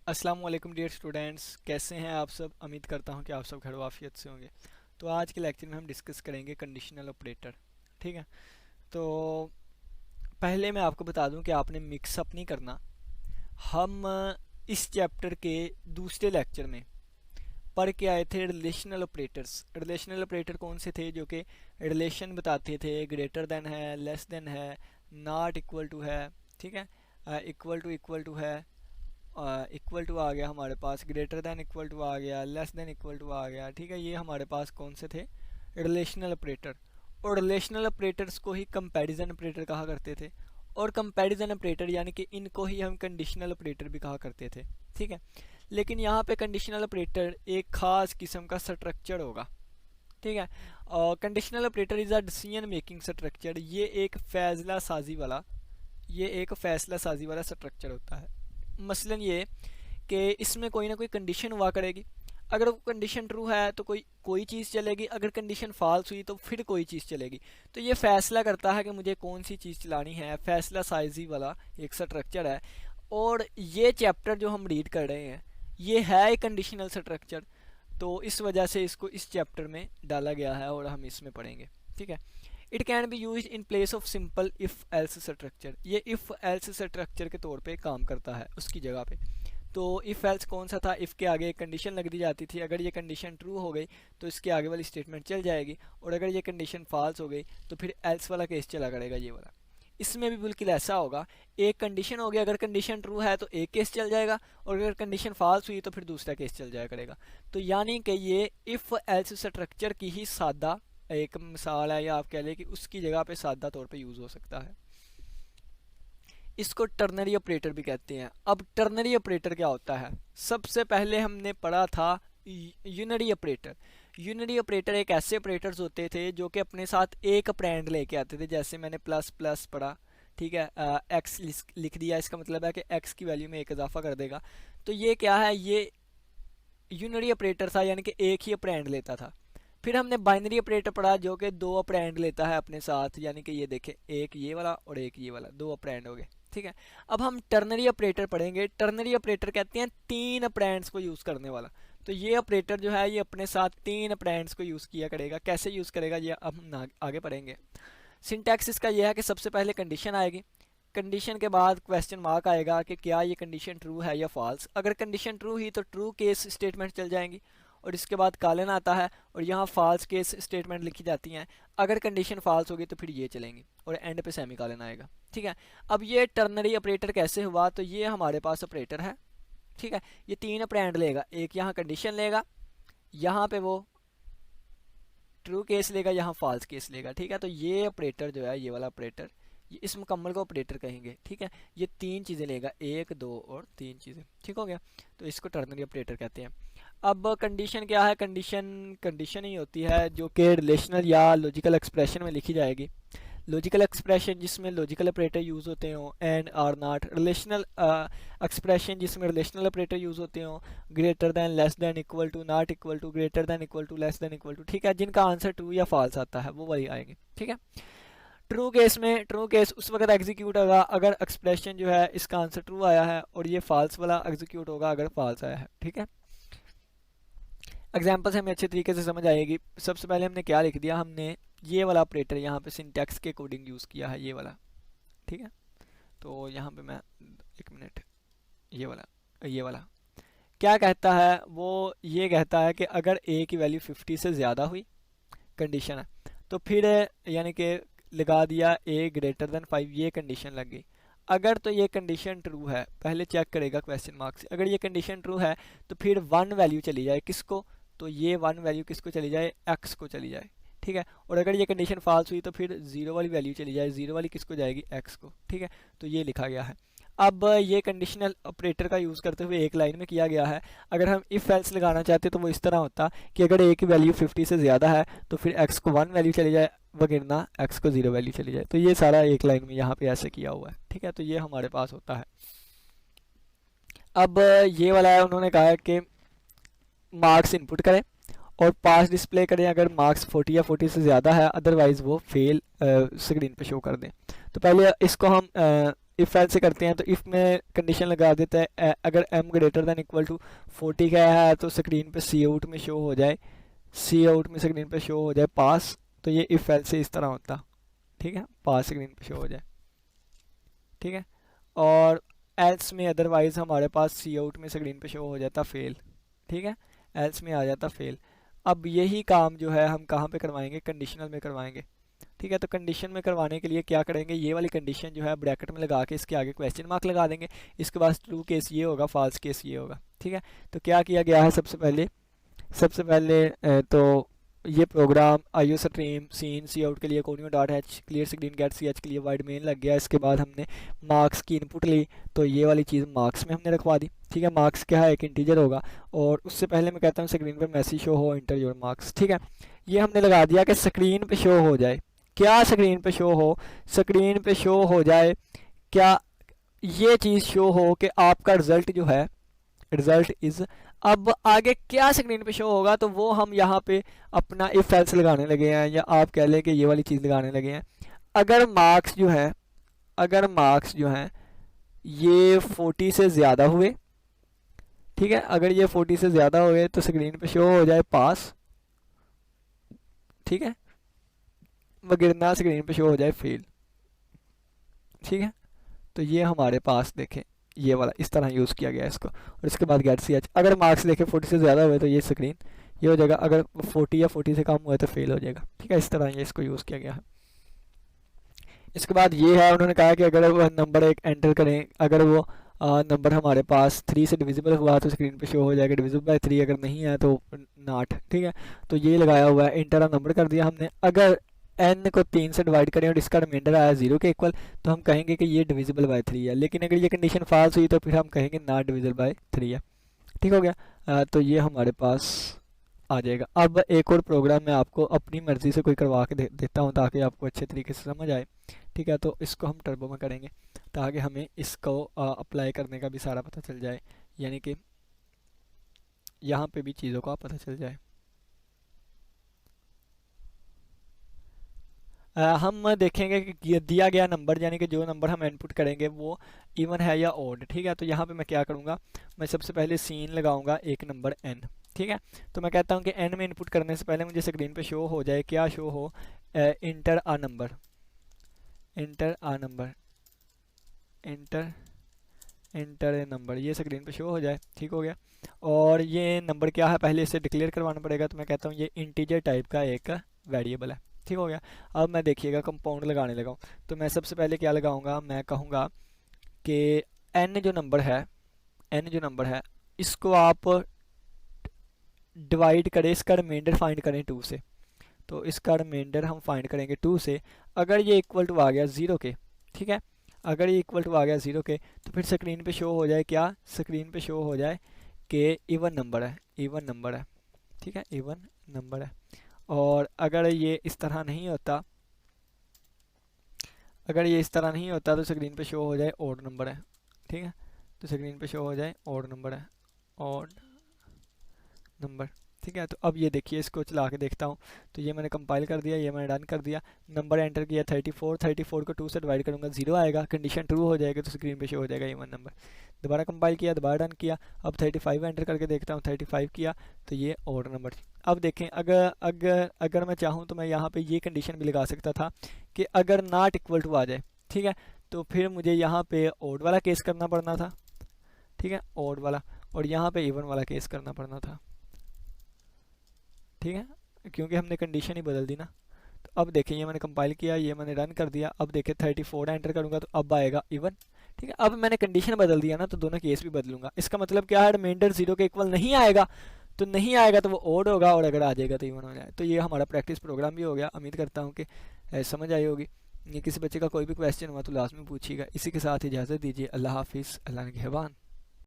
अस्सलाम वालेकुम dear students, कैसे हैं आप सब। उम्मीद करता हूं कि आप सब खैर वाफियत से होंगे। तो आज के लेक्चर में हम डिस्कस करेंगे कंडीशनल ऑपरेटर। ठीक है। तो पहले मैं आपको बता दूं कि आपने मिक्सअप नहीं करना। हम इस चैप्टर के दूसरे लेक्चर में पढ़ के आए थे रिलेशनल ऑपरेटर्स। रिलेशनल ऑपरेटर कौन से थे? जो कि रिलेशन बताते थे, ग्रेटर देन है, लेस देन है, नॉट इक्वल टू है। ठीक है। इक्वल टू है, इक्वल टू आ गया हमारे पास, ग्रेटर देन इक्वल टू आ गया, लेस देन इक्वल टू आ गया। ठीक है, ये हमारे पास कौन से थे? Relational operator. और रिलेशनल ऑपरेटर्स को ही कंपैरिजन ऑपरेटर कहा करते थे। और कंपैरिजन ऑपरेटर यानी कि इनको ही हम कंडीशनल ऑपरेटर भी कहा करते थे। ठीक है। लेकिन यहाँ पे कंडीशनल ऑपरेटर एक खास किस्म का स्ट्रक्चर होगा। ठीक है। Conditional operator is a decision making structure. ये एक फैसला साजी वाला स्ट्रक्चर होता है। मसलन ये कि इसमें कोई ना कोई कंडीशन हुआ करेगी। अगर वो कंडीशन ट्रू है तो कोई चीज़ चलेगी, अगर कंडीशन फॉल्स हुई तो फिर कोई चीज़ चलेगी। तो ये फैसला करता है कि मुझे कौन सी चीज़ चलानी है। फैसला साइजी वाला एक स्ट्रक्चर है। और ये चैप्टर जो हम रीड कर रहे हैं ये है एक कंडीशनल स्ट्रक्चर। तो इस वजह से इसको इस चैप्टर में डाला गया है और हम इसमें पढ़ेंगे। ठीक है। It can be use in place of simple if else structure. ये इफ़ एल्स स्ट्रक्चर के तौर पे काम करता है उसकी जगह पे। तो इफ़ एल्स कौन सा था? इफ़ के आगे एक कंडीशन लग दी जाती थी। अगर ये कंडीशन ट्रू हो गई तो इसके आगे वाली स्टेटमेंट चल जाएगी, और अगर ये कंडीशन फॉल्स हो गई तो फिर एल्स वाला केस चला करेगा, ये वाला। इसमें भी बिल्कुल ऐसा होगा। एक कंडीशन हो गया, अगर कंडीशन ट्रू है तो एक केस चल जाएगा, और अगर कंडीशन फॉल्स हुई तो फिर दूसरा केस चल जाया करेगा। तो यानी कि ये इफ़ एल्स स्ट्रक्चर की ही सादा एक मिसाल है, या आप कह लें कि उसकी जगह पे सादा तौर पे यूज़ हो सकता है। इसको टर्नरी ऑपरेटर भी कहते हैं। अब टर्नरी ऑपरेटर क्या होता है? सबसे पहले हमने पढ़ा था यूनरी ऑपरेटर। यूनरी ऑपरेटर एक ऐसे ऑपरेटर्स होते थे जो कि अपने साथ एक ऑपरेंड लेके आते थे। जैसे मैंने प्लस प्लस पढ़ा। ठीक है। एक्स लिख दिया, इसका मतलब है कि एक्स की वैल्यू में एक इजाफा कर देगा। तो ये क्या है? ये यूनरी ऑपरेटर था, यानी कि एक ही ऑपरेंड लेता था। फिर हमने बाइनरी ऑपरेटर पढ़ा जो कि दो ऑपरेंड लेता है अपने साथ, यानी कि ये देखें, एक ये वाला और एक ये वाला, दो ऑपरेंड हो गए। ठीक है। अब हम टर्नरी ऑपरेटर पढ़ेंगे। टर्नरी ऑपरेटर कहते हैं तीन ऑपरेंड्स को यूज़ करने वाला। तो ये ऑपरेटर जो है ये अपने साथ तीन ऑपरेंड्स को यूज़ किया करेगा। कैसे यूज़ करेगा ये अब हम आगे पढ़ेंगे। सिंटैक्स इसका यह है कि सबसे पहले कंडीशन आएगी, कंडीशन के बाद क्वेश्चन मार्क आएगा कि क्या ये कंडीशन ट्रू है या फॉल्स। अगर कंडीशन ट्रू ही तो ट्रू केस स्टेटमेंट चल जाएंगी, और इसके बाद कॉलन आता है और यहाँ फॉल्स केस स्टेटमेंट लिखी जाती हैं। अगर कंडीशन फॉल्स होगी तो फिर ये चलेंगी, और एंड पे सेमी कॉलन आएगा। ठीक है। अब ये टर्नरी ऑपरेटर कैसे हुआ? तो ये हमारे पास ऑपरेटर है। ठीक है। ये तीन ऑपरेंड लेगा, एक यहाँ कंडीशन लेगा, यहाँ पे वो ट्रू केस लेगा, यहाँ फॉल्स केस लेगा। ठीक है। तो ये ऑपरेटर जो है, ये वाला ऑपरेटर, ये इस मुकम्मल को ऑपरेटर कहेंगे। ठीक है। ये तीन चीज़ें लेगा, एक दो और तीन चीज़ें। ठीक हो गया। तो इसको टर्नरी ऑपरेटर कहते हैं। अब कंडीशन क्या है? कंडीशन ही होती है जो कि रिलेशनल या लॉजिकल एक्सप्रेशन में लिखी जाएगी। लॉजिकल एक्सप्रेशन जिसमें लॉजिकल ऑपरेटर यूज़ होते हो, and or not. Relational expression जिसमें रिलेशनल ऑपरेटर यूज़ होते हो, greater than, less than, equal to, not equal to, greater than, equal to, less than, equal to. ठीक है। जिनका आंसर ट्रू या फॉल्स आता है वो वही आएंगे। ठीक है। ट्रू केस में, ट्रू केस उस वक्त एग्जीक्यूट होगा अगर एक्सप्रेशन जो है इसका आंसर ट्रू आया है, और ये फॉल्स वाला एग्जीक्यूट होगा अगर फॉल्स आया है। ठीक है। एग्जाम्पल से हमें अच्छे तरीके से समझ आएगी। सबसे पहले हमने क्या लिख दिया? हमने ये वाला ऑपरेटर यहाँ पे सिंटैक्स के अकॉर्डिंग यूज़ किया है, ये वाला। ठीक है। तो यहाँ पे मैं एक मिनट, ये वाला क्या कहता है? वो ये कहता है कि अगर ए की वैल्यू 50 से ज़्यादा हुई, कंडीशन है, तो फिर यानी कि लगा दिया ए ग्रेटर देन 5, ये कंडीशन लग गई। अगर तो ये कंडीशन ट्रू है, पहले चेक करेगा क्वेश्चन मार्क से। अगर ये कंडीशन ट्रू है तो फिर वन वैल्यू चली जाए किसको? तो ये वन वैल्यू किसको चली जाए? एक्स को चली जाए। ठीक है। और अगर ये कंडीशन फॉल्स हुई तो फिर जीरो वाली वैल्यू चली जाए, जीरो वाली किसको जाएगी? एक्स को। ठीक है। तो ये लिखा गया है। अब ये कंडीशनल ऑपरेटर का यूज़ करते हुए एक लाइन में किया गया है। अगर हम इफ़ एल्स लगाना चाहते तो वो इस तरह होता कि अगर ए की वैल्यू 50 से ज़्यादा है तो फिर एक्स को वन वैल्यू चली जाए, वगैरह एक्स को जीरो वैल्यू चली जाए। तो ये सारा एक लाइन में यहाँ पे ऐसे किया हुआ है। ठीक है। तो ये हमारे पास होता है। अब ये वाला है, उन्होंने कहा है कि मार्क्स इनपुट करें और पास डिस्प्ले करें अगर मार्क्स 40 या 40 से ज़्यादा है, अदरवाइज़ वो फेल स्क्रीन पे शो कर दें। तो पहले इसको हम इफ़ एल्स से करते हैं तो इफ़ में कंडीशन लगा देता है अगर m greater than equal to 40 का है तो स्क्रीन पे सी आउट में शो हो जाए, सी आउट में स्क्रीन पे शो हो जाए पास। तो ये इफ़ एल्स से इस तरह होता, ठीक है, पास स्क्रीन पे शो हो जाए, ठीक है। और एल्स में अदरवाइज हमारे पास सी आउट में स्क्रीन पे शो हो जाता फेल, ठीक है, एल्स में आ जाता फेल। अब यही काम जो है हम कहाँ पे करवाएंगे, कंडीशनल में करवाएंगे, ठीक है। तो कंडीशन में करवाने के लिए क्या करेंगे, ये वाली कंडीशन जो है ब्रैकेट में लगा के इसके आगे क्वेश्चन मार्क लगा देंगे। इसके बाद ट्रू केस ये होगा, फॉल्स केस ये होगा, ठीक है। तो क्या किया गया है, सबसे पहले तो ये program IO stream cin C out के लिए conio dot H clear screen get C H के लिए वाइड मेन लग गया। इसके बाद हमने मार्क्स की इनपुट ली, तो ये वाली चीज़ मार्क्स में हमने रखवा दी, ठीक है। मार्क्स क्या है, एक इंटीजर होगा। और उससे पहले मैं कहता हूँ स्क्रीन पर मैसेज शो हो इंटर योर मार्क्स, ठीक है। ये हमने लगा दिया कि स्क्रीन पे शो हो जाए, क्या स्क्रीन पे शो हो, स्क्रीन पे शो हो जाए, क्या ये चीज़ शो हो कि आपका रिजल्ट जो है, रिजल्ट इज। अब आगे क्या स्क्रीन पे शो होगा, तो वो हम यहाँ पे अपना इफ एल्स लगाने लगे हैं, या आप कह लें कि ये वाली चीज़ लगाने लगे हैं। अगर मार्क्स जो है, अगर मार्क्स जो हैं ये 40 से ज़्यादा हुए, ठीक है, अगर ये 40 से ज़्यादा हुए तो स्क्रीन पे शो हो जाए पास, ठीक है, वगैरह स्क्रीन पे शो हो जाए फेल, ठीक है। तो ये हमारे पास देखें ये वाला इस तरह यूज़ किया गया है इसको। और इसके बाद गेट सी एच, अगर मार्क्स देखें 40 से ज़्यादा हुए तो ये स्क्रीन ये हो जाएगा, अगर 40 या 40 से कम हुआ तो फेल हो जाएगा, ठीक है। इस तरह ये इसको यूज़ किया गया है। इसके बाद ये है, उन्होंने कहा कि अगर वो नंबर एक एंटर करें, अगर वो नंबर हमारे पास 3 से डिविजिबल हुआ तो स्क्रीन पे शो हो जाएगा डिविजिबल बाय 3, अगर नहीं है तो नॉट, ठीक है। तो ये लगाया हुआ है, इंटर नंबर कर दिया हमने। अगर n को 3 से डिवाइड करें और इसका रिमाइंडर आया 0 के इक्वल, तो हम कहेंगे कि ये डिविजिबल बाय 3 है। लेकिन अगर ये कंडीशन फॉल्स हुई तो फिर हम कहेंगे नॉट डिविजिबल बाय 3 है, ठीक हो गया। तो ये हमारे पास आ जाएगा। अब एक और प्रोग्राम मैं आपको अपनी मर्ज़ी से कोई करवा के देता हूँ ताकि आपको अच्छे तरीके से समझ आए, ठीक है। तो इसको हम टर्बो में करेंगे ताकि हमें इसको अप्लाई करने का भी सारा पता चल जाए, यानी कि यहाँ पे भी चीज़ों का पता चल जाए। हम देखेंगे कि दिया गया नंबर, यानी कि जो नंबर हम इनपुट करेंगे वो इवन है या ऑड, ठीक है। तो यहाँ पे मैं क्या करूँगा, मैं सबसे पहले सीन लगाऊंगा एक नंबर n, ठीक है। तो मैं कहता हूँ कि n में इनपुट करने से पहले मुझे स्क्रीन पे शो हो जाए, क्या शो हो, इंटर आ नंबर, इंटर आ नंबर, इंटर इंटर ए नंबर, ये स्क्रीन पे शो हो जाए, ठीक हो गया। और ये नंबर क्या है, पहले इसे डिक्लेयर करवाना पड़ेगा। तो मैं कहता हूँ ये इंटीजर टाइप का एक वेरिएबल है, ठीक हो गया। अब मैं देखिएगा कंपाउंड लगाने लगा हूँ। तो मैं सबसे पहले क्या लगाऊंगा, मैं कहूँगा कि n जो नंबर है, n जो नंबर है इसको आप डिवाइड करें, इसका रिमाइंडर फाइंड करें 2 से। तो इसका रिमाइंडर हम फाइंड करेंगे 2 से। अगर ये इक्वल टू आ गया 0 के, ठीक है, अगर ये इक्वल टू आ गया 0 के, तो फिर स्क्रीन पे शो हो जाए, क्या स्क्रीन पे शो हो जाए कि इवन नंबर है, इवन नंबर है, ठीक है, इवन नंबर है। और अगर ये इस तरह नहीं होता, अगर ये इस तरह नहीं होता तो स्क्रीन पे शो हो जाए ऑड नंबर है, ठीक है। तो स्क्रीन पे शो हो जाए ऑड नंबर है, ऑड नंबर, ठीक है। तो अब ये देखिए, इसको चला के देखता हूँ। तो ये मैंने कंपाइल कर दिया, ये मैंने डन कर दिया, नंबर एंटर किया 34, 34 को 2 से डिवाइड करूँगा 0 आएगा, कंडीशन ट्रू हो जाएगी तो स्क्रीन पे शो हो जाएगा इवन नंबर। दोबारा कंपाइल किया, दोबारा डन किया, अब 35 एंटर करके देखता हूँ, 35 किया तो ये ऑड नंबर। अब देखें, अगर अगर अगर मैं चाहूँ तो मैं यहाँ पे ये कंडीशन भी लगा सकता था कि अगर नॉट इक्वल टू आ जाए, ठीक है, तो फिर मुझे यहाँ पे ऑड वाला केस करना पड़ना था, ठीक है, ऑड वाला, और यहाँ पे इवन वाला केस करना पड़ना था, ठीक है, क्योंकि हमने कंडीशन ही बदल दी ना। तो अब देखें, ये मैंने कंपाइल किया, ये मैंने रन कर दिया, अब देखें 34 एंटर करूँगा तो अब आएगा इवन, ठीक है। अब मैंने कंडीशन बदल दिया ना, तो दोनों केस भी बदलूंगा। इसका मतलब क्या है, रिमाइंडर 0 के इक्वल नहीं आएगा, तो नहीं आएगा तो वो ऑड होगा, और अगर आ जाएगा तो इवन हो जाए। तो ये हमारा प्रैक्टिस प्रोग्राम भी हो गया। उम्मीद करता हूँ कि समझ आई होगी। ये किसी बच्चे का कोई भी क्वेश्चन हुआ तो लाजमी पूछिएगा। इसी के साथ इजाज़त दीजिए। अल्लाह हाफिज़, अल्लाह निगहबान।